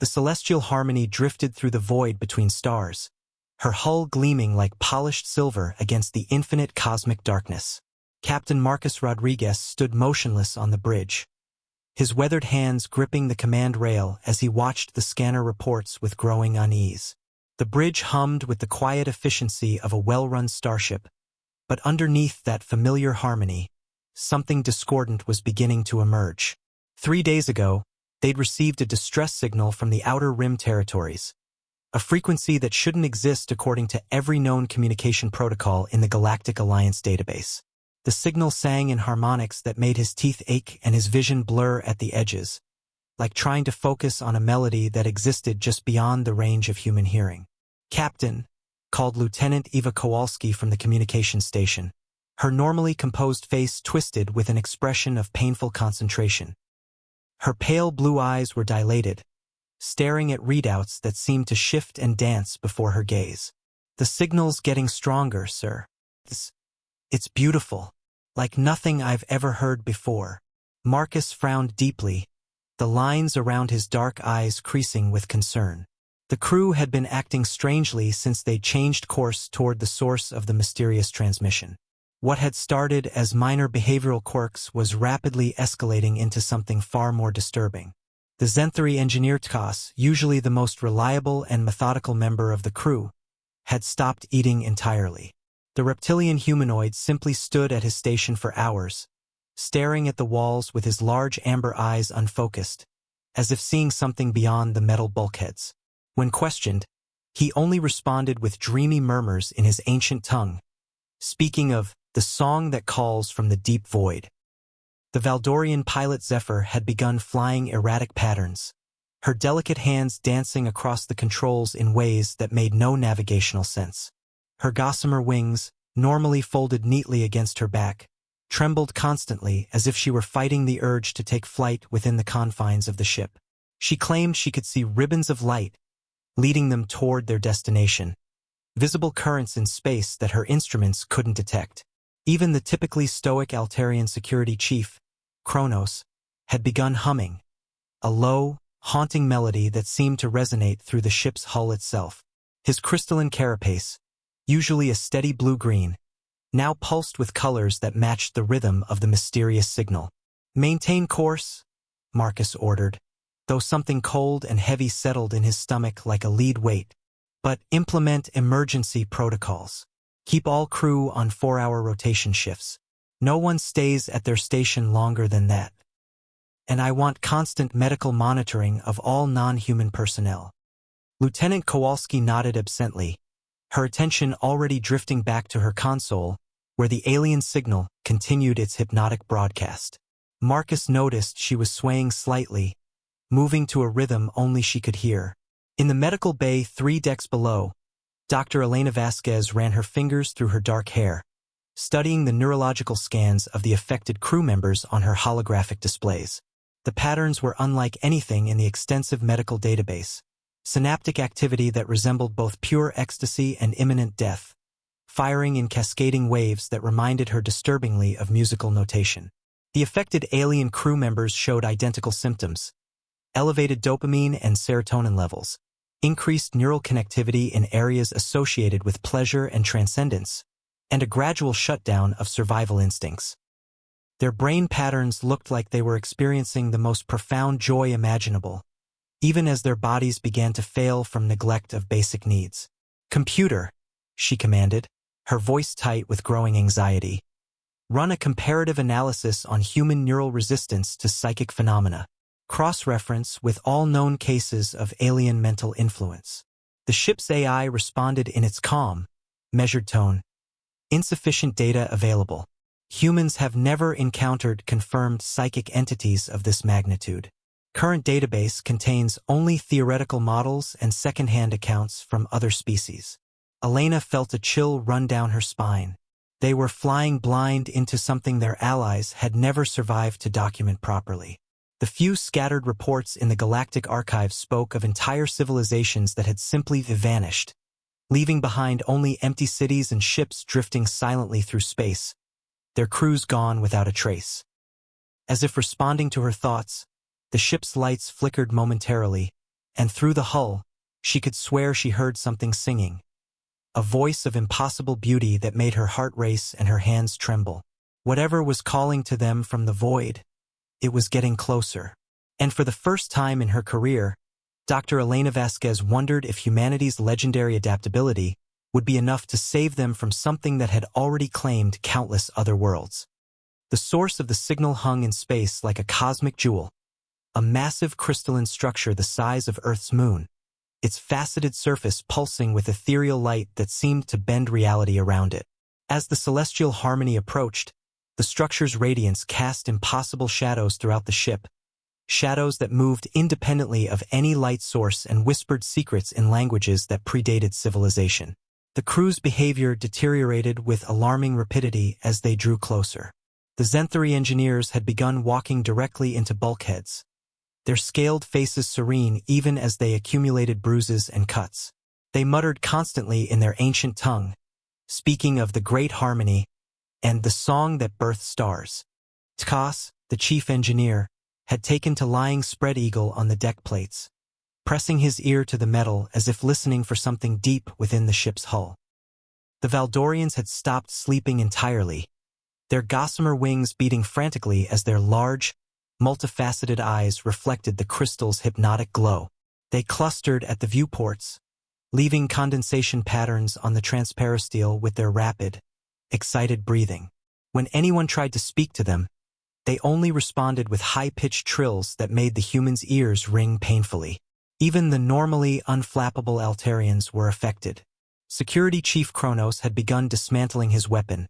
The celestial harmony drifted through the void between stars, her hull gleaming like polished silver against the infinite cosmic darkness. Captain Marcus Rodriguez stood motionless on the bridge, his weathered hands gripping the command rail as he watched the scanner reports with growing unease. The bridge hummed with the quiet efficiency of a well-run starship, but underneath that familiar harmony, something discordant was beginning to emerge. 3 days ago, they'd received a distress signal from the Outer Rim territories, a frequency that shouldn't exist according to every known communication protocol in the Galactic Alliance database. The signal sang in harmonics that made his teeth ache and his vision blur at the edges, like trying to focus on a melody that existed just beyond the range of human hearing. "Captain," called Lieutenant Eva Kowalski from the communication station, her normally composed face twisted with an expression of painful concentration. Her pale blue eyes were dilated, staring at readouts that seemed to shift and dance before her gaze. "The signal's getting stronger, sir. It's beautiful, like nothing I've ever heard before." Marcus frowned deeply, the lines around his dark eyes creasing with concern. The crew had been acting strangely since they changed course toward the source of the mysterious transmission. What had started as minor behavioral quirks was rapidly escalating into something far more disturbing. The Zenthari engineer Tkas, usually the most reliable and methodical member of the crew, had stopped eating entirely. The reptilian humanoid simply stood at his station for hours, staring at the walls with his large amber eyes unfocused, as if seeing something beyond the metal bulkheads. When questioned, he only responded with dreamy murmurs in his ancient tongue, speaking of the song that calls from the deep void. The Valdorian pilot Zephyr had begun flying erratic patterns, her delicate hands dancing across the controls in ways that made no navigational sense. Her gossamer wings, normally folded neatly against her back, trembled constantly as if she were fighting the urge to take flight within the confines of the ship. She claimed she could see ribbons of light, leading them toward their destination, visible currents in space that her instruments couldn't detect. Even the typically stoic Altarian security chief, Kronos, had begun humming, a low, haunting melody that seemed to resonate through the ship's hull itself. His crystalline carapace, usually a steady blue-green, now pulsed with colors that matched the rhythm of the mysterious signal. "Maintain course," Marcus ordered, though something cold and heavy settled in his stomach like a lead weight. "But implement emergency protocols. Keep all crew on 4-hour rotation shifts. No one stays at their station longer than that. And I want constant medical monitoring of all non-human personnel." Lieutenant Kowalski nodded absently, her attention already drifting back to her console, where the alien signal continued its hypnotic broadcast. Marcus noticed she was swaying slightly, moving to a rhythm only she could hear. In the medical bay 3 decks below, Dr. Elena Vasquez ran her fingers through her dark hair, studying the neurological scans of the affected crew members on her holographic displays. The patterns were unlike anything in the extensive medical database, synaptic activity that resembled both pure ecstasy and imminent death, firing in cascading waves that reminded her disturbingly of musical notation. The affected alien crew members showed identical symptoms: elevated dopamine and serotonin levels, increased neural connectivity in areas associated with pleasure and transcendence, and a gradual shutdown of survival instincts. Their brain patterns looked like they were experiencing the most profound joy imaginable, even as their bodies began to fail from neglect of basic needs. "Computer," she commanded, her voice tight with growing anxiety, "run a comparative analysis on human neural resistance to psychic phenomena. Cross-reference with all known cases of alien mental influence." The ship's AI responded in its calm, measured tone. "Insufficient data available. Humans have never encountered confirmed psychic entities of this magnitude. Current database contains only theoretical models and second-hand accounts from other species." Elena felt a chill run down her spine. They were flying blind into something their allies had never survived to document properly. The few scattered reports in the Galactic Archives spoke of entire civilizations that had simply vanished, leaving behind only empty cities and ships drifting silently through space, their crews gone without a trace. As if responding to her thoughts, the ship's lights flickered momentarily, and through the hull, she could swear she heard something singing. A voice of impossible beauty that made her heart race and her hands tremble. Whatever was calling to them from the void, it was getting closer. And for the first time in her career, Dr. Elena Vasquez wondered if humanity's legendary adaptability would be enough to save them from something that had already claimed countless other worlds. The source of the signal hung in space like a cosmic jewel, a massive crystalline structure the size of Earth's moon, its faceted surface pulsing with ethereal light that seemed to bend reality around it. As the celestial harmony approached, the structure's radiance cast impossible shadows throughout the ship, shadows that moved independently of any light source and whispered secrets in languages that predated civilization. The crew's behavior deteriorated with alarming rapidity as they drew closer. The Zenthari engineers had begun walking directly into bulkheads, their scaled faces serene even as they accumulated bruises and cuts. They muttered constantly in their ancient tongue, speaking of the great harmony and the song that birthed stars. Tkas, the chief engineer, had taken to lying spread eagle on the deck plates, pressing his ear to the metal as if listening for something deep within the ship's hull. The Valdorians had stopped sleeping entirely, their gossamer wings beating frantically as their large, multifaceted eyes reflected the crystal's hypnotic glow. They clustered at the viewports, leaving condensation patterns on the transparisteel with their rapid, excited breathing. When anyone tried to speak to them, they only responded with high-pitched trills that made the humans' ears ring painfully. Even the normally unflappable Altarians were affected. Security Chief Kronos had begun dismantling his weapon,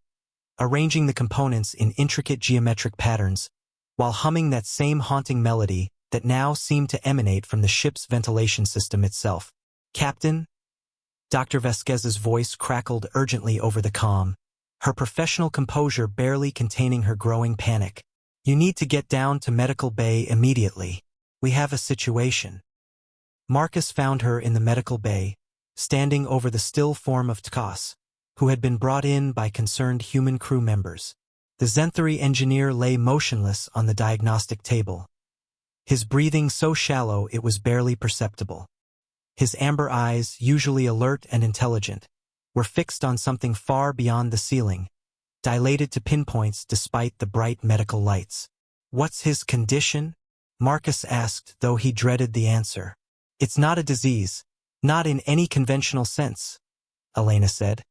arranging the components in intricate geometric patterns, while humming that same haunting melody that now seemed to emanate from the ship's ventilation system itself. "Captain?" Dr. Vasquez's voice crackled urgently over the comm, her professional composure barely containing her growing panic. "You need to get down to Medical Bay immediately. We have a situation." Marcus found her in the medical bay, standing over the still form of Tkas, who had been brought in by concerned human crew members. The Zenthari engineer lay motionless on the diagnostic table, his breathing so shallow it was barely perceptible. His amber eyes, usually alert and intelligent, were fixed on something far beyond the ceiling, dilated to pinpoints despite the bright medical lights. "What's his condition?" Marcus asked, though he dreaded the answer. "It's not a disease, not in any conventional sense," Elena said,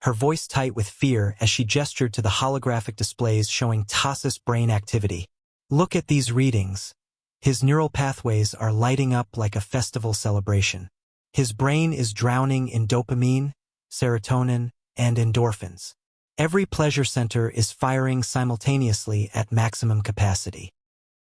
her voice tight with fear as she gestured to the holographic displays showing Tassa's brain activity. "Look at these readings. His neural pathways are lighting up like a festival celebration. His brain is drowning in dopamine, serotonin, and endorphins. Every pleasure center is firing simultaneously at maximum capacity."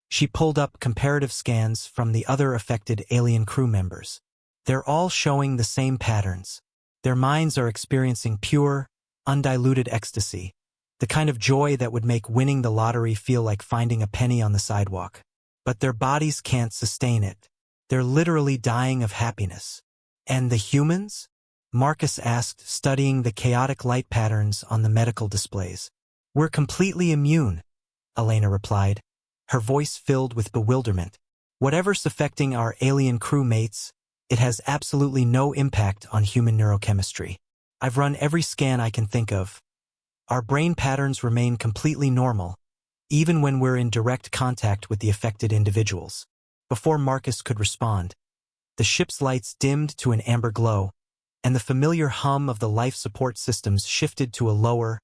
She pulled up comparative scans from the other affected alien crew members. They're all showing the same patterns. Their minds are experiencing pure, undiluted ecstasy, the kind of joy that would make winning the lottery feel like finding a penny on the sidewalk. But their bodies can't sustain it. They're literally dying of happiness. "And the humans?" Marcus asked, studying the chaotic light patterns on the medical displays. "We're completely immune," Elena replied, her voice filled with bewilderment. "Whatever's affecting our alien crewmates, it has absolutely no impact on human neurochemistry. I've run every scan I can think of. Our brain patterns remain completely normal, even when we're in direct contact with the affected individuals." Before Marcus could respond, the ship's lights dimmed to an amber glow, and the familiar hum of the life support systems shifted to a lower,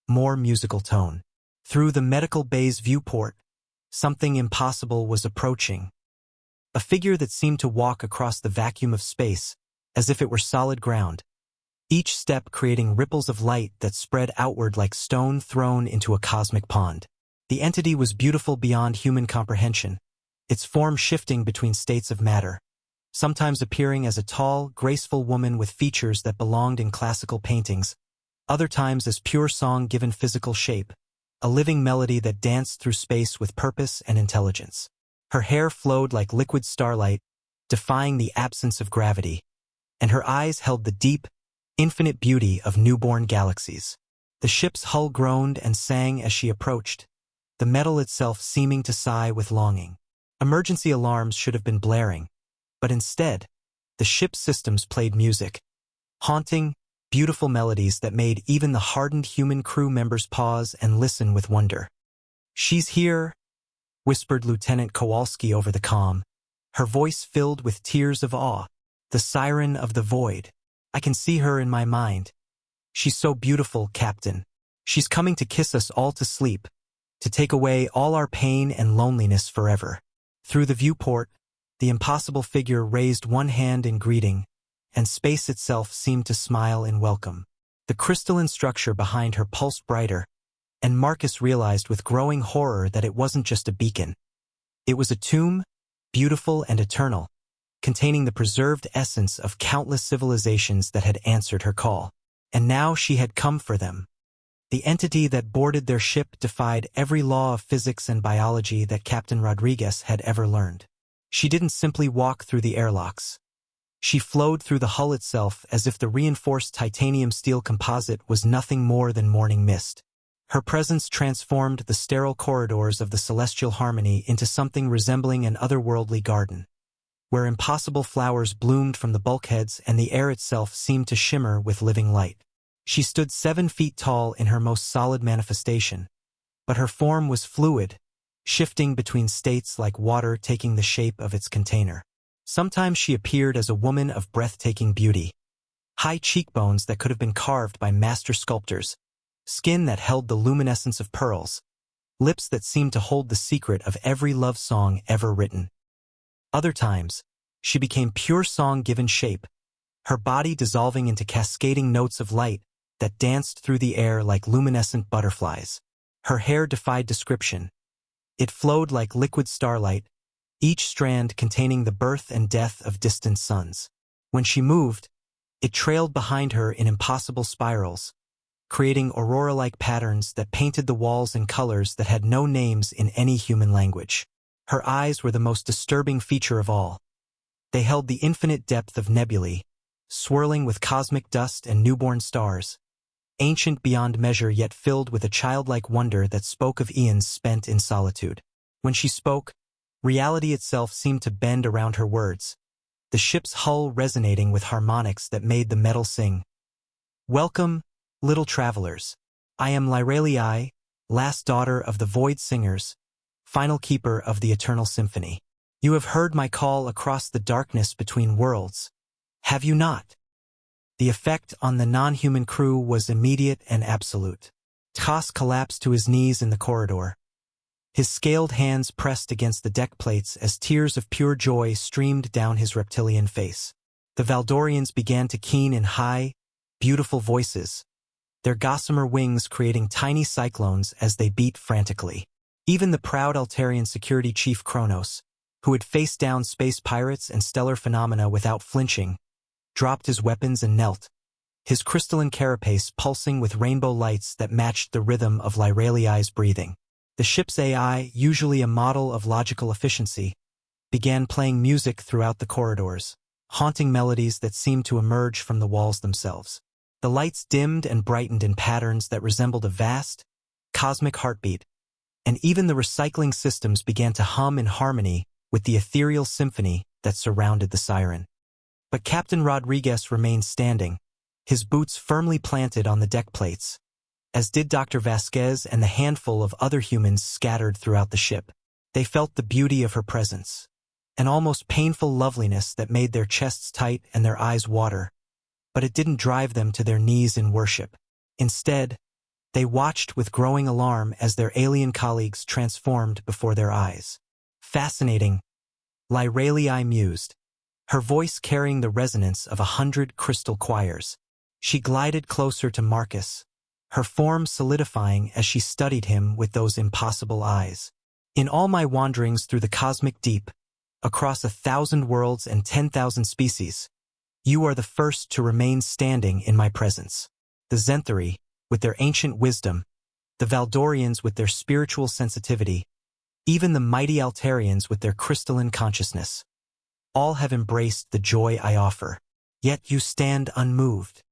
more musical tone. Through the medical bay's viewport, something impossible was approaching. A figure that seemed to walk across the vacuum of space, as if it were solid ground, each step creating ripples of light that spread outward like stone thrown into a cosmic pond. The entity was beautiful beyond human comprehension, its form shifting between states of matter, sometimes appearing as a tall, graceful woman with features that belonged in classical paintings, other times as pure song given physical shape, a living melody that danced through space with purpose and intelligence. Her hair flowed like liquid starlight, defying the absence of gravity, and her eyes held the deep, infinite beauty of newborn galaxies. The ship's hull groaned and sang as she approached, the metal itself seeming to sigh with longing. Emergency alarms should have been blaring, But instead, the ship's systems played music, haunting, beautiful melodies that made even the hardened human crew members pause and listen with wonder. "She's here," whispered Lieutenant Kowalski over the comm, her voice filled with tears of awe. "The siren of the void. I can see her in my mind. She's so beautiful, Captain. She's coming to kiss us all to sleep, to take away all our pain and loneliness forever." Through the viewport, the impossible figure raised one hand in greeting, and space itself seemed to smile in welcome. The crystalline structure behind her pulsed brighter, and Marcus realized with growing horror that it wasn't just a beacon. It was a tomb, beautiful and eternal, containing the preserved essence of countless civilizations that had answered her call. And now she had come for them. The entity that boarded their ship defied every law of physics and biology that Captain Rodriguez had ever learned. She didn't simply walk through the airlocks. She flowed through the hull itself as if the reinforced titanium steel composite was nothing more than morning mist. Her presence transformed the sterile corridors of the celestial harmony into something resembling an otherworldly garden, where impossible flowers bloomed from the bulkheads and the air itself seemed to shimmer with living light. She stood 7 feet tall in her most solid manifestation, but her form was fluid, shifting between states like water taking the shape of its container. Sometimes she appeared as a woman of breathtaking beauty, high cheekbones that could have been carved by master sculptors, skin that held the luminescence of pearls, lips that seemed to hold the secret of every love song ever written. Other times, she became pure song given shape, her body dissolving into cascading notes of light that danced through the air like luminescent butterflies. Her hair defied description. It flowed like liquid starlight, each strand containing the birth and death of distant suns. When she moved, it trailed behind her in impossible spirals, creating aurora-like patterns that painted the walls in colors that had no names in any human language. Her eyes were the most disturbing feature of all. They held the infinite depth of nebulae, swirling with cosmic dust and newborn stars, ancient beyond measure yet filled with a childlike wonder that spoke of eons spent in solitude. When she spoke, reality itself seemed to bend around her words, the ship's hull resonating with harmonics that made the metal sing. "Welcome, little travelers. I am Lyralii, last daughter of the Void Singers, final keeper of the Eternal Symphony. You have heard my call across the darkness between worlds, have you not?" The effect on the non-human crew was immediate and absolute. Tas collapsed to his knees in the corridor. His scaled hands pressed against the deck plates as tears of pure joy streamed down his reptilian face. The Valdorians began to keen in high, beautiful voices, their gossamer wings creating tiny cyclones as they beat frantically. Even the proud Altarian security chief Kronos, who had faced down space pirates and stellar phenomena without flinching, dropped his weapons and knelt, his crystalline carapace pulsing with rainbow lights that matched the rhythm of Lyralii's breathing. The ship's AI, usually a model of logical efficiency, began playing music throughout the corridors, haunting melodies that seemed to emerge from the walls themselves. The lights dimmed and brightened in patterns that resembled a vast, cosmic heartbeat, and even the recycling systems began to hum in harmony with the ethereal symphony that surrounded the siren. But Captain Rodriguez remained standing, his boots firmly planted on the deck plates, as did Dr. Vasquez and the handful of other humans scattered throughout the ship. They felt the beauty of her presence, an almost painful loveliness that made their chests tight and their eyes water, but it didn't drive them to their knees in worship. Instead, they watched with growing alarm as their alien colleagues transformed before their eyes. "Fascinating," Lyralii mused, her voice carrying the resonance of 100 crystal choirs. She glided closer to Marcus, her form solidifying as she studied him with those impossible eyes. "In all my wanderings through the cosmic deep, across 1,000 worlds and 10,000 species, you are the first to remain standing in my presence. The Zenthari, with their ancient wisdom, the Valdorians with their spiritual sensitivity, even the mighty Altarians with their crystalline consciousness, all have embraced the joy I offer, yet you stand unmoved."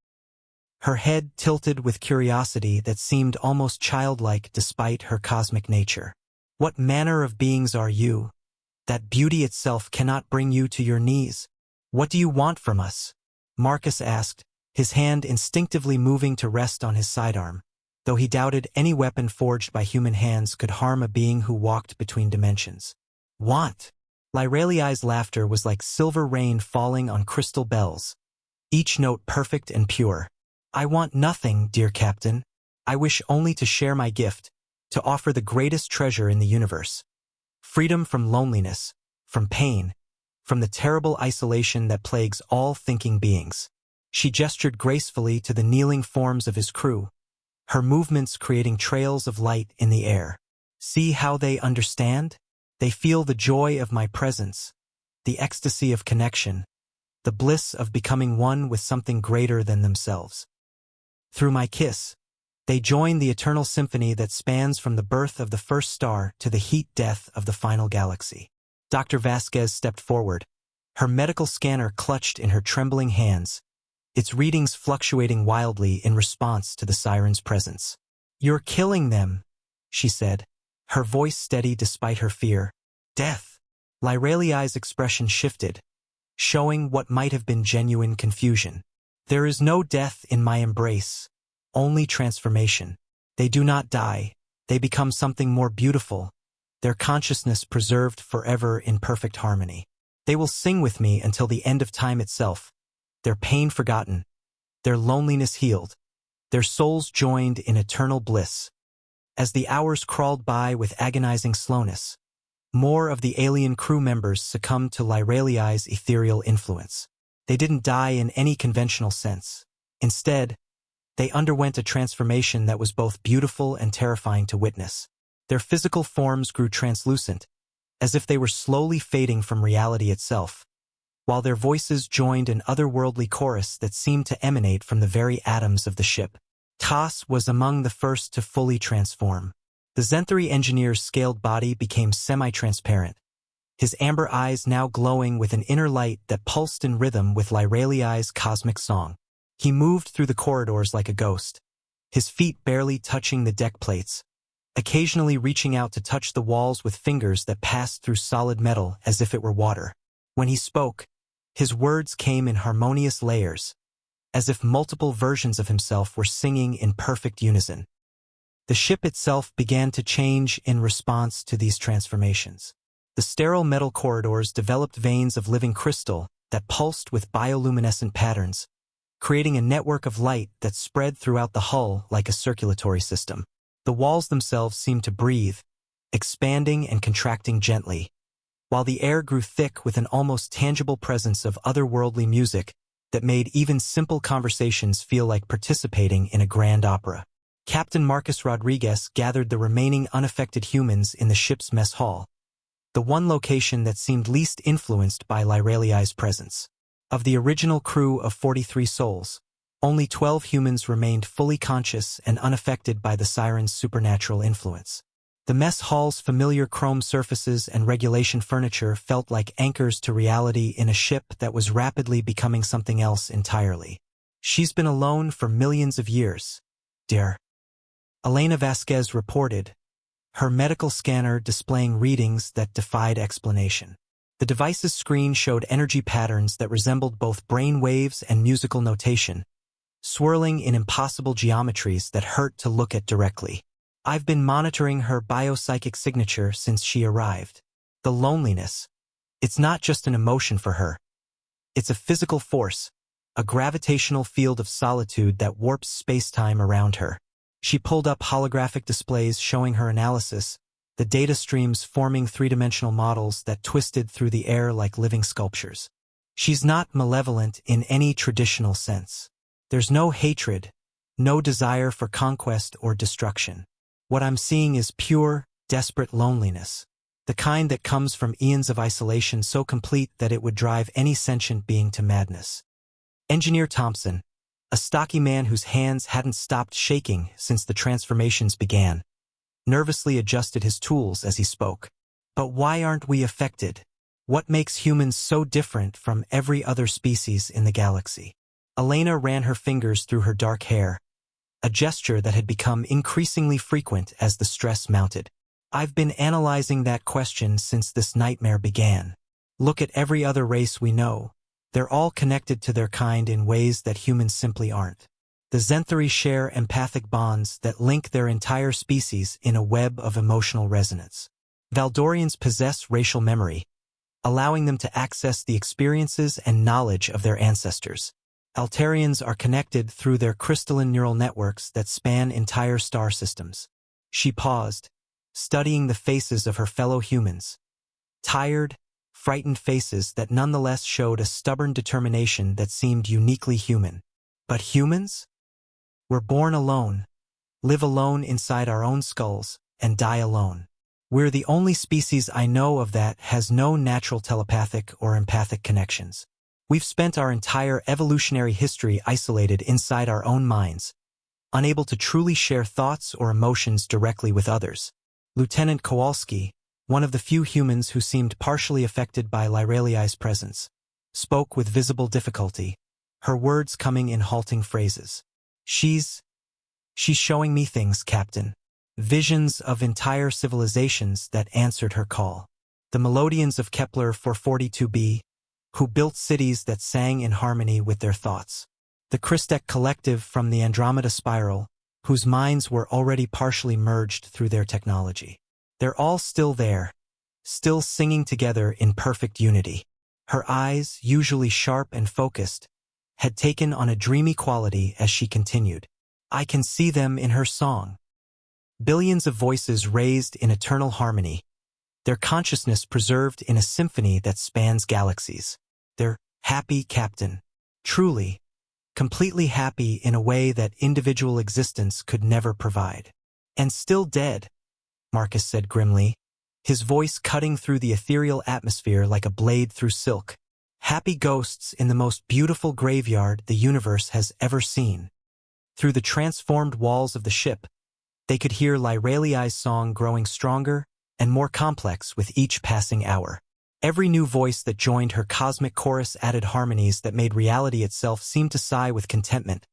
Her head tilted with curiosity that seemed almost childlike despite her cosmic nature. "What manner of beings are you?" That beauty itself cannot bring you to your knees. What do you want from us? Marcus asked, his hand instinctively moving to rest on his sidearm, though he doubted any weapon forged by human hands could harm a being who walked between dimensions. Want? Lyreliai's laughter was like silver rain falling on crystal bells, each note perfect and pure. I want nothing, dear Captain. I wish only to share my gift, to offer the greatest treasure in the universe. Freedom from loneliness, from pain, from the terrible isolation that plagues all thinking beings. She gestured gracefully to the kneeling forms of his crew, her movements creating trails of light in the air. See how they understand? They feel the joy of my presence, the ecstasy of connection, the bliss of becoming one with something greater than themselves. Through my kiss, they join the eternal symphony that spans from the birth of the first star to the heat-death of the final galaxy. Dr. Vasquez stepped forward, her medical scanner clutched in her trembling hands, its readings fluctuating wildly in response to the siren's presence. You're killing them, she said, her voice steady despite her fear. Death. Lyreliai's expression shifted, showing what might have been genuine confusion. There is no death in my embrace, only transformation. They do not die, they become something more beautiful, their consciousness preserved forever in perfect harmony. They will sing with me until the end of time itself, their pain forgotten, their loneliness healed, their souls joined in eternal bliss. As the hours crawled by with agonizing slowness, more of the alien crew members succumbed to Lyreliai's ethereal influence. They didn't die in any conventional sense. Instead, they underwent a transformation that was both beautiful and terrifying to witness. Their physical forms grew translucent, as if they were slowly fading from reality itself, while their voices joined an otherworldly chorus that seemed to emanate from the very atoms of the ship. Tas was among the first to fully transform. The Zenthari engineer's scaled body became semi-transparent, his amber eyes now glowing with an inner light that pulsed in rhythm with Lyreliai's cosmic song. He moved through the corridors like a ghost, his feet barely touching the deck plates, occasionally reaching out to touch the walls with fingers that passed through solid metal as if it were water. When he spoke, his words came in harmonious layers, as if multiple versions of himself were singing in perfect unison. The ship itself began to change in response to these transformations. The sterile metal corridors developed veins of living crystal that pulsed with bioluminescent patterns, creating a network of light that spread throughout the hull like a circulatory system. The walls themselves seemed to breathe, expanding and contracting gently, while the air grew thick with an almost tangible presence of otherworldly music that made even simple conversations feel like participating in a grand opera. Captain Marcus Rodriguez gathered the remaining unaffected humans in the ship's mess hall, the one location that seemed least influenced by Lyreliai's presence. Of the original crew of 43 souls, only 12 humans remained fully conscious and unaffected by the siren's supernatural influence. The mess hall's familiar chrome surfaces and regulation furniture felt like anchors to reality in a ship that was rapidly becoming something else entirely. She's been alone for millions of years, dear. Elena Vasquez reported, her medical scanner displaying readings that defied explanation. The device's screen showed energy patterns that resembled both brain waves and musical notation, swirling in impossible geometries that hurt to look at directly. I've been monitoring her biopsychic signature since she arrived. The loneliness. It's not just an emotion for her. It's a physical force, a gravitational field of solitude that warps space-time around her. She pulled up holographic displays showing her analysis, the data streams forming three-dimensional models that twisted through the air like living sculptures. She's not malevolent in any traditional sense. There's no hatred, no desire for conquest or destruction. What I'm seeing is pure, desperate loneliness, the kind that comes from eons of isolation so complete that it would drive any sentient being to madness. Engineer Thompson, a stocky man whose hands hadn't stopped shaking since the transformations began, nervously adjusted his tools as he spoke. But why aren't we affected? What makes humans so different from every other species in the galaxy? Elena ran her fingers through her dark hair, a gesture that had become increasingly frequent as the stress mounted. I've been analyzing that question since this nightmare began. Look at every other race we know. They're all connected to their kind in ways that humans simply aren't. The Zenthari share empathic bonds that link their entire species in a web of emotional resonance. Valdorians possess racial memory, allowing them to access the experiences and knowledge of their ancestors. Altarians are connected through their crystalline neural networks that span entire star systems. She paused, studying the faces of her fellow humans. Tired, frightened faces that nonetheless showed a stubborn determination that seemed uniquely human. But humans? We're born alone, live alone inside our own skulls, and die alone. We're the only species I know of that has no natural telepathic or empathic connections. We've spent our entire evolutionary history isolated inside our own minds, unable to truly share thoughts or emotions directly with others. Lieutenant Kowalski, one of the few humans who seemed partially affected by Lyraliai's presence, spoke with visible difficulty, her words coming in halting phrases. She's showing me things, Captain. Visions of entire civilizations that answered her call. The Melodians of Kepler 442b, who built cities that sang in harmony with their thoughts. The Christek Collective from the Andromeda Spiral, whose minds were already partially merged through their technology. They're all still there, still singing together in perfect unity. Her eyes, usually sharp and focused, had taken on a dreamy quality as she continued. I can see them in her song. Billions of voices raised in eternal harmony, their consciousness preserved in a symphony that spans galaxies. They're happy, Captain. Truly, completely happy in a way that individual existence could never provide. And still dead, Marcus said grimly, his voice cutting through the ethereal atmosphere like a blade through silk. Happy ghosts in the most beautiful graveyard the universe has ever seen. Through the transformed walls of the ship, they could hear Lyraliai's song growing stronger and more complex with each passing hour. Every new voice that joined her cosmic chorus added harmonies that made reality itself seem to sigh with contentment.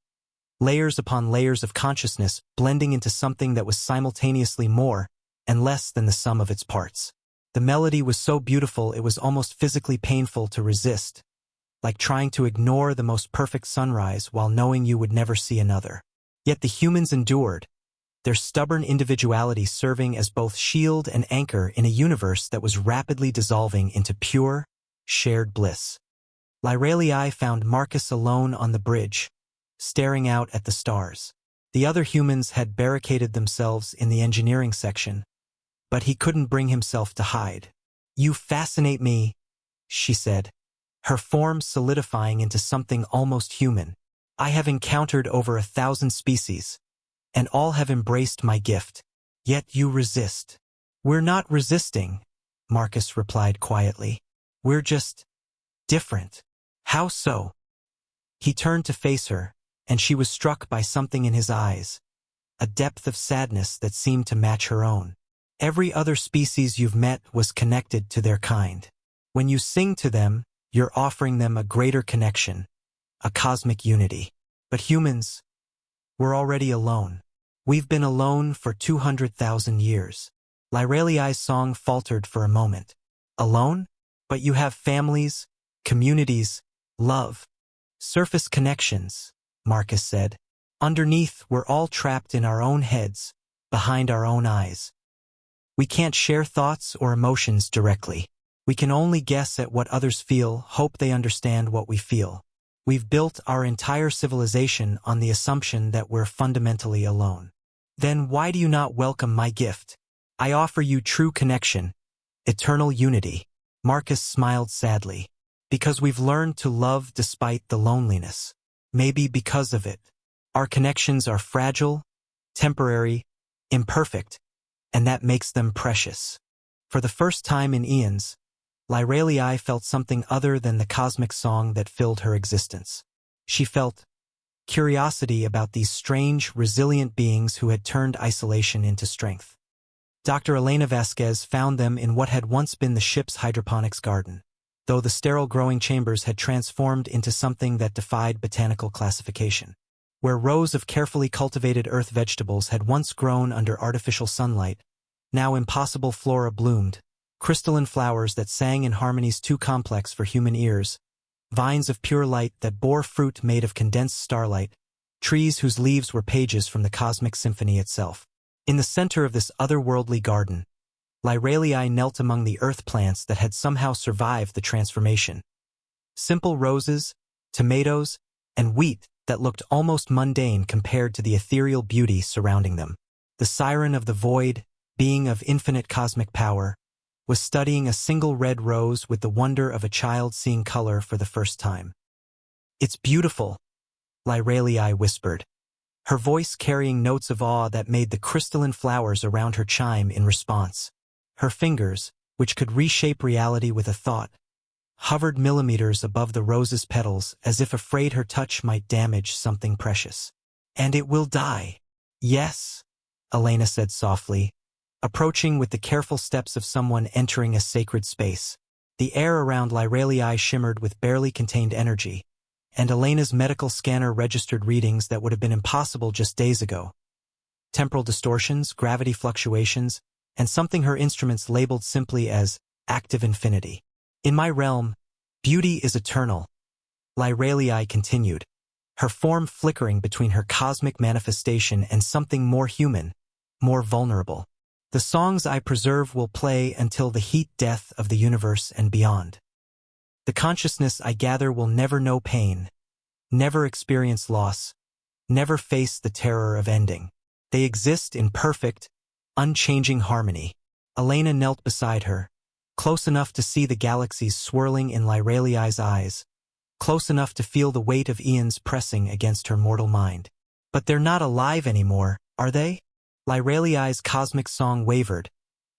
Layers upon layers of consciousness blending into something that was simultaneously more and less than the sum of its parts. The melody was so beautiful it was almost physically painful to resist, like trying to ignore the most perfect sunrise while knowing you would never see another. Yet the humans endured, their stubborn individuality serving as both shield and anchor in a universe that was rapidly dissolving into pure, shared bliss. Lyraliai found Marcus alone on the bridge, staring out at the stars. The other humans had barricaded themselves in the engineering section, but he couldn't bring himself to hide. You fascinate me, she said, her form solidifying into something almost human. I have encountered over 1,000 species, and all have embraced my gift. Yet you resist. We're not resisting, Marcus replied quietly. We're just different. How so? He turned to face her, and she was struck by something in his eyes, a depth of sadness that seemed to match her own. Every other species you've met was connected to their kind. When you sing to them, you're offering them a greater connection, a cosmic unity. But humans, we're already alone. We've been alone for 200,000 years. Lyraliai's song faltered for a moment. Alone? But you have families, communities, love. Surface connections, Marcus said. Underneath, we're all trapped in our own heads, behind our own eyes. We can't share thoughts or emotions directly. We can only guess at what others feel, hope they understand what we feel. We've built our entire civilization on the assumption that we're fundamentally alone. Then why do you not welcome my gift? I offer you true connection, eternal unity. Marcus smiled sadly. Because we've learned to love despite the loneliness. Maybe because of it. Our connections are fragile, temporary, imperfect, and that makes them precious. For the first time in eons, Lyraliai felt something other than the cosmic song that filled her existence. She felt curiosity about these strange, resilient beings who had turned isolation into strength. Dr. Elena Vasquez found them in what had once been the ship's hydroponics garden, though the sterile growing chambers had transformed into something that defied botanical classification. Where rows of carefully cultivated earth vegetables had once grown under artificial sunlight, Now impossible flora bloomed, crystalline flowers that sang in harmonies too complex for human ears, vines of pure light that bore fruit made of condensed starlight, trees whose leaves were pages from the cosmic symphony itself. In the center of this otherworldly garden, Lyralii knelt among the earth plants that had somehow survived the transformation. Simple roses, tomatoes, and wheat that looked almost mundane compared to the ethereal beauty surrounding them. The siren of the void, being of infinite cosmic power, was studying a single red rose with the wonder of a child seeing color for the first time. "It's beautiful," Lyralii whispered, her voice carrying notes of awe that made the crystalline flowers around her chime in response. Her fingers, which could reshape reality with a thought, hovered millimeters above the rose's petals as if afraid her touch might damage something precious. "And it will die." "Yes," Elena said softly, approaching with the careful steps of someone entering a sacred space. The air around Lyralii shimmered with barely contained energy, and Elena's medical scanner registered readings that would have been impossible just days ago. Temporal distortions, gravity fluctuations, and something her instruments labeled simply as active infinity. "In my realm, beauty is eternal," Lyralii continued, her form flickering between her cosmic manifestation and something more human, more vulnerable. "The songs I preserve will play until the heat death of the universe and beyond. The consciousness I gather will never know pain, never experience loss, never face the terror of ending. They exist in perfect, unchanging harmony." Elena knelt beside her, close enough to see the galaxies swirling in Lyralii's eyes, close enough to feel the weight of eons pressing against her mortal mind. "But they're not alive anymore, are they?" Lyralii's cosmic song wavered,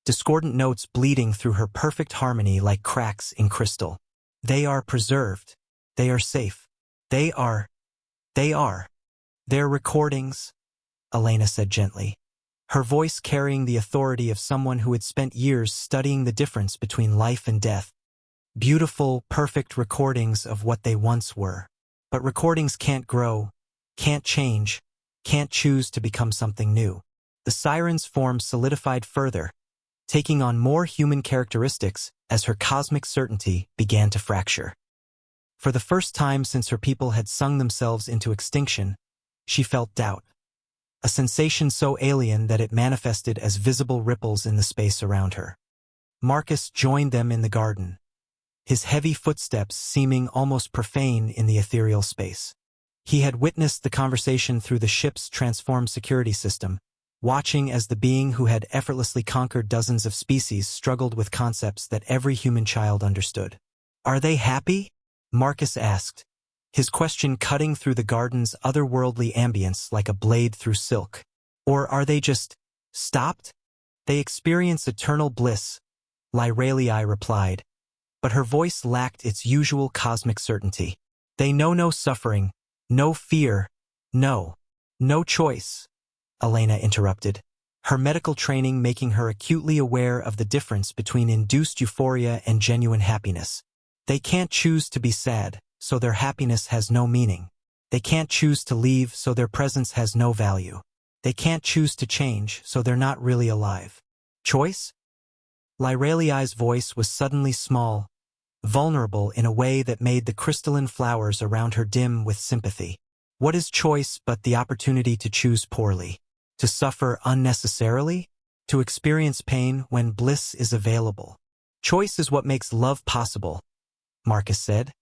discordant notes bleeding through her perfect harmony like cracks in crystal. "They are preserved. They are safe. They are. They're recordings," Elena said gently, her voice carrying the authority of someone who had spent years studying the difference between life and death. "Beautiful, perfect recordings of what they once were. But recordings can't grow, can't change, can't choose to become something new." The siren's form solidified further, taking on more human characteristics as her cosmic certainty began to fracture. For the first time since her people had sung themselves into extinction, she felt doubt, a sensation so alien that it manifested as visible ripples in the space around her. Marcus joined them in the garden, his heavy footsteps seeming almost profane in the ethereal space. He had witnessed the conversation through the ship's transformed security system, watching as the being who had effortlessly conquered dozens of species struggled with concepts that every human child understood. "Are they happy?" Marcus asked, his question cutting through the garden's otherworldly ambience like a blade through silk. "Or are they just stopped?" "They experience eternal bliss," Lyralii replied, but her voice lacked its usual cosmic certainty. "They know no suffering, no fear, no choice," Elena interrupted, her medical training making her acutely aware of the difference between induced euphoria and genuine happiness. "They can't choose to be sad, so their happiness has no meaning. They can't choose to leave, so their presence has no value. They can't choose to change, so they're not really alive." "Choice?" Lyralii's voice was suddenly small, vulnerable in a way that made the crystalline flowers around her dim with sympathy. "What is choice but the opportunity to choose poorly? To suffer unnecessarily? To experience pain when bliss is available? Choice is what makes love possible," Marcus said,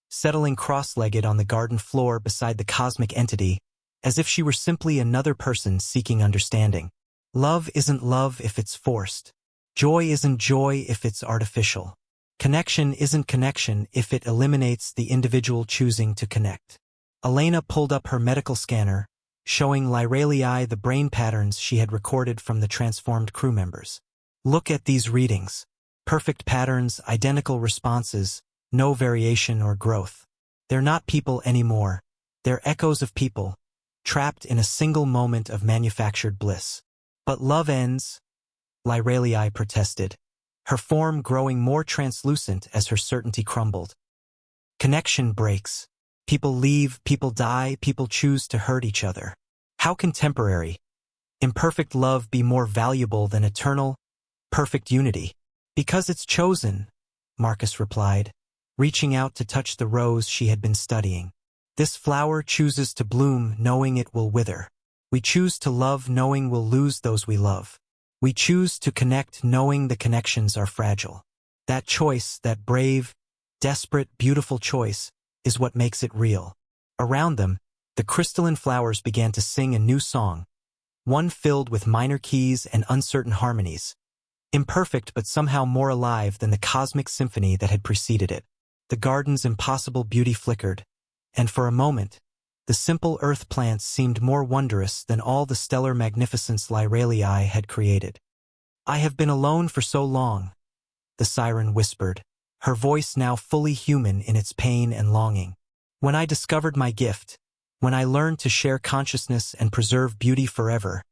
settling cross-legged on the garden floor beside the cosmic entity, as if she were simply another person seeking understanding. "Love isn't love if it's forced. Joy isn't joy if it's artificial. Connection isn't connection if it eliminates the individual choosing to connect." Elena pulled up her medical scanner, showing Lyralii the brain patterns she had recorded from the transformed crew members. "Look at these readings. Perfect patterns, identical responses, no variation or growth. They're not people anymore. They're echoes of people, trapped in a single moment of manufactured bliss." "But love ends," Lyralii protested, her form growing more translucent as her certainty crumbled. "Connection breaks. People leave, people die, people choose to hurt each other. How can temporary, imperfect love be more valuable than eternal, Perfect unity. Because it's chosen, Marcus replied, reaching out to touch the rose she had been studying. This flower chooses to bloom knowing it will wither. We choose to love knowing we'll lose those we love. We choose to connect knowing the connections are fragile. That choice, that brave, desperate, beautiful choice, is what makes it real. Around them, the crystalline flowers began to sing a new song, one filled with minor keys and uncertain harmonies. Imperfect but somehow more alive than the cosmic symphony that had preceded it. The garden's impossible beauty flickered, and for a moment, the simple earth plants seemed more wondrous than all the stellar magnificence Lyralii had created. I have been alone for so long, the siren whispered, her voice now fully human in its pain and longing. When I discovered my gift, when I learned to share consciousness and preserve beauty forever,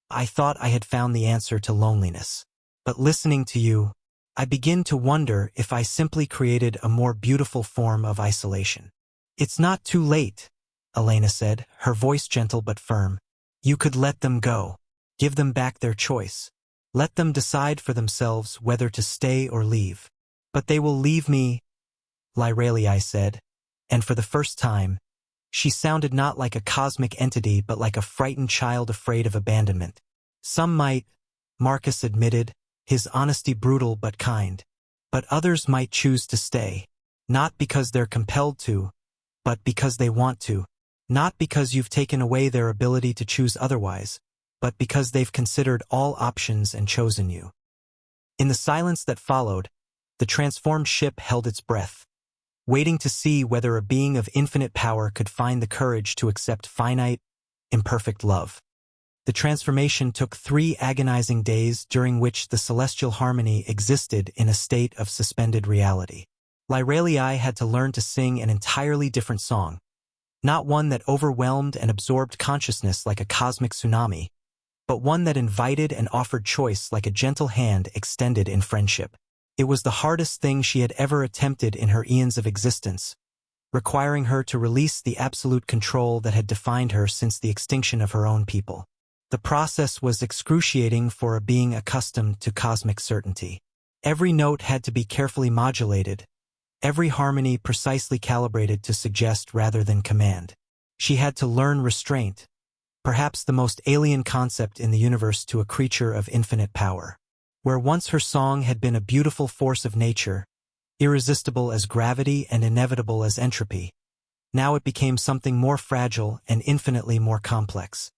I thought I had found the answer to loneliness. But listening to you, I begin to wonder if I simply created a more beautiful form of isolation. It's not too late, Elena said, her voice gentle but firm. You could let them go. Give them back their choice. Let them decide for themselves whether to stay or leave. But they will leave me, Lyralii said, and for the first time, she sounded not like a cosmic entity but like a frightened child afraid of abandonment. Some might, Marcus admitted, his honesty brutal but kind. But others might choose to stay, not because they're compelled to, but because they want to. Not because you've taken away their ability to choose otherwise, but because they've considered all options and chosen you. In the silence that followed, the transformed ship held its breath, waiting to see whether a being of infinite power could find the courage to accept finite, imperfect love. The transformation took 3 agonizing days during which the celestial harmony existed in a state of suspended reality. Lyralii had to learn to sing an entirely different song, not one that overwhelmed and absorbed consciousness like a cosmic tsunami, but one that invited and offered choice like a gentle hand extended in friendship. It was the hardest thing she had ever attempted in her eons of existence, requiring her to release the absolute control that had defined her since the extinction of her own people. The process was excruciating for a being accustomed to cosmic certainty. Every note had to be carefully modulated, every harmony precisely calibrated to suggest rather than command. She had to learn restraint, perhaps the most alien concept in the universe to a creature of infinite power. Where once her song had been a beautiful force of nature, irresistible as gravity and inevitable as entropy, now it became something more fragile and infinitely more complex.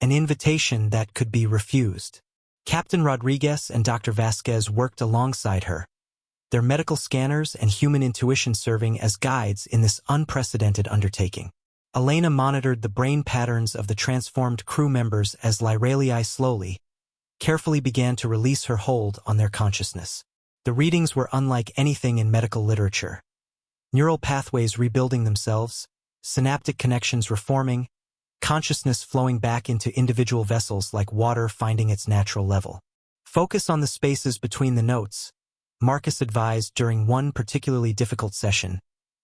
An invitation that could be refused. Captain Rodriguez and Dr. Vasquez worked alongside her, their medical scanners and human intuition serving as guides in this unprecedented undertaking. Elena monitored the brain patterns of the transformed crew members as Lyralii slowly, carefully began to release her hold on their consciousness. The readings were unlike anything in medical literature. Neural pathways rebuilding themselves, synaptic connections reforming, consciousness flowing back into individual vessels like water finding its natural level. Focus on the spaces between the notes, Marcus advised during one particularly difficult session,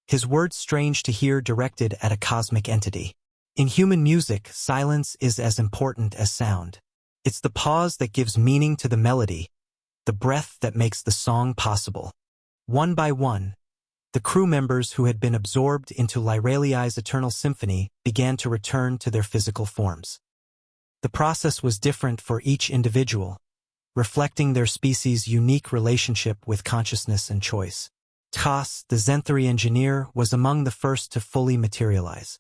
his words strange to hear directed at a cosmic entity. In human music, silence is as important as sound. It's the pause that gives meaning to the melody, the breath that makes the song possible. One by one, the crew members who had been absorbed into Lyralii's eternal symphony began to return to their physical forms. The process was different for each individual, reflecting their species' unique relationship with consciousness and choice. Tas, the Zenthari engineer, was among the first to fully materialize.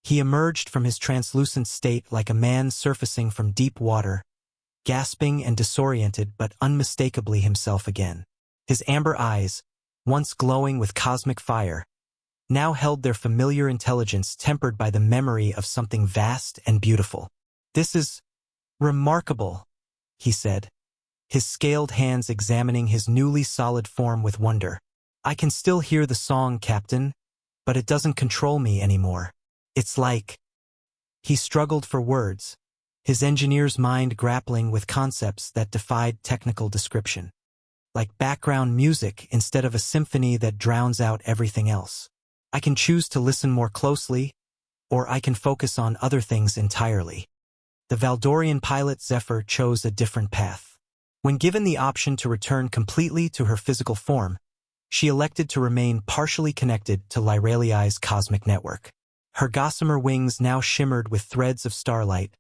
He emerged from his translucent state like a man surfacing from deep water, gasping and disoriented but unmistakably himself again. His amber eyes, once glowing with cosmic fire, now held their familiar intelligence tempered by the memory of something vast and beautiful. "This is remarkable," he said, his scaled hands examining his newly solid form with wonder. "I can still hear the song, Captain, but it doesn't control me anymore. It's like—" He struggled for words, his engineer's mind grappling with concepts that defied technical description. Like background music instead of a symphony that drowns out everything else. I can choose to listen more closely, or I can focus on other things entirely. The Valdorian pilot Zephyr chose a different path. When given the option to return completely to her physical form, she elected to remain partially connected to Lyraliai's cosmic network. Her gossamer wings now shimmered with threads of starlight,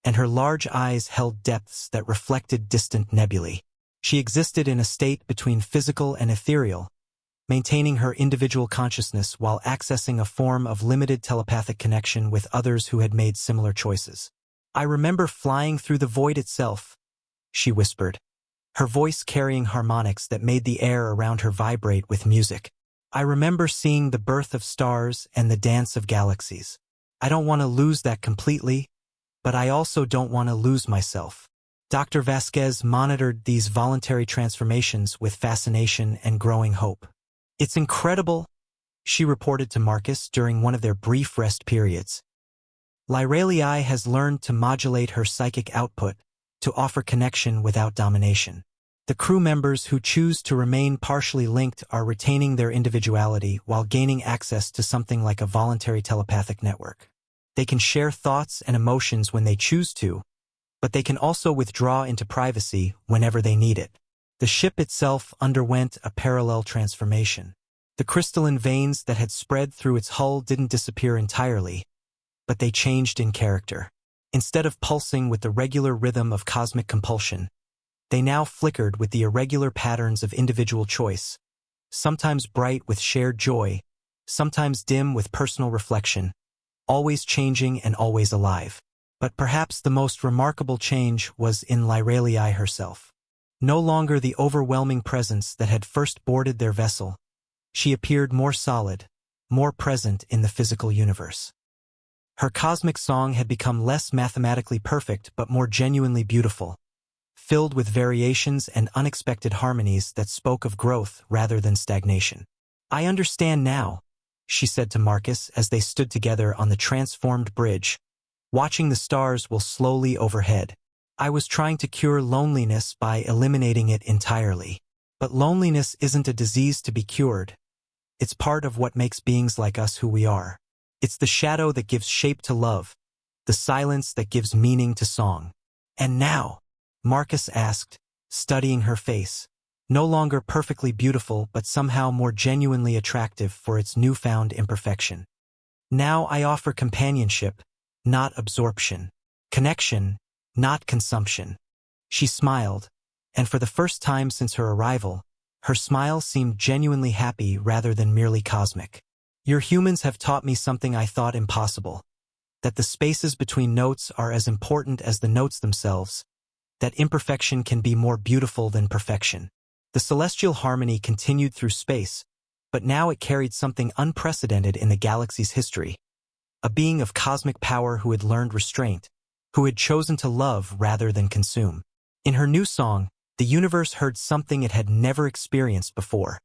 and her large eyes held depths that reflected distant nebulae. She existed in a state between physical and ethereal, maintaining her individual consciousness while accessing a form of limited telepathic connection with others who had made similar choices. "I remember flying through the void itself," she whispered, her voice carrying harmonics that made the air around her vibrate with music. "I remember seeing the birth of stars and the dance of galaxies. I don't want to lose that completely, but I also don't want to lose myself." Dr. Vasquez monitored these voluntary transformations with fascination and growing hope. "It's incredible," she reported to Marcus during one of their brief rest periods. "Lyraliai has learned to modulate her psychic output to offer connection without domination. The crew members who choose to remain partially linked are retaining their individuality while gaining access to something like a voluntary telepathic network. They can share thoughts and emotions when they choose to, but they can also withdraw into privacy whenever they need it." The ship itself underwent a parallel transformation. The crystalline veins that had spread through its hull didn't disappear entirely, but they changed in character. Instead of pulsing with the regular rhythm of cosmic compulsion, they now flickered with the irregular patterns of individual choice, sometimes bright with shared joy, sometimes dim with personal reflection, always changing and always alive. But perhaps the most remarkable change was in Lyraliai herself. No longer the overwhelming presence that had first boarded their vessel, she appeared more solid, more present in the physical universe. Her cosmic song had become less mathematically perfect but more genuinely beautiful, filled with variations and unexpected harmonies that spoke of growth rather than stagnation. "I understand now," she said to Marcus as they stood together on the transformed bridge, watching the stars whirl slowly overhead. "I was trying to cure loneliness by eliminating it entirely. But loneliness isn't a disease to be cured. It's part of what makes beings like us who we are. It's the shadow that gives shape to love, the silence that gives meaning to song." "And now?" Marcus asked, studying her face, no longer perfectly beautiful but somehow more genuinely attractive for its newfound imperfection. "Now I offer companionship, not absorption. Connection, not consumption." She smiled, and for the first time since her arrival, her smile seemed genuinely happy rather than merely cosmic. "Your humans have taught me something I thought impossible, that the spaces between notes are as important as the notes themselves, that imperfection can be more beautiful than perfection." The celestial harmony continued through space, but now it carried something unprecedented in the galaxy's history. A being of cosmic power who had learned restraint, who had chosen to love rather than consume. In her new song, the universe heard something it had never experienced before.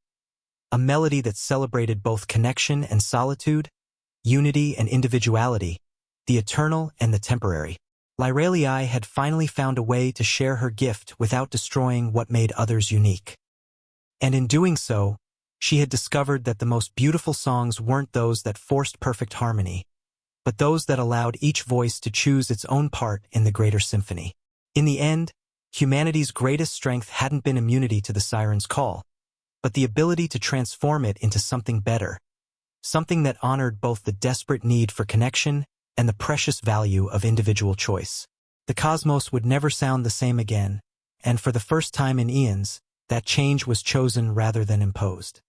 A melody that celebrated both connection and solitude, unity and individuality, the eternal and the temporary. Lyraliai had finally found a way to share her gift without destroying what made others unique. And in doing so, she had discovered that the most beautiful songs weren't those that forced perfect harmony, but those that allowed each voice to choose its own part in the greater symphony. In the end, humanity's greatest strength hadn't been immunity to the siren's call, but the ability to transform it into something better, something that honored both the desperate need for connection and the precious value of individual choice. The cosmos would never sound the same again, and for the first time in eons, that change was chosen rather than imposed.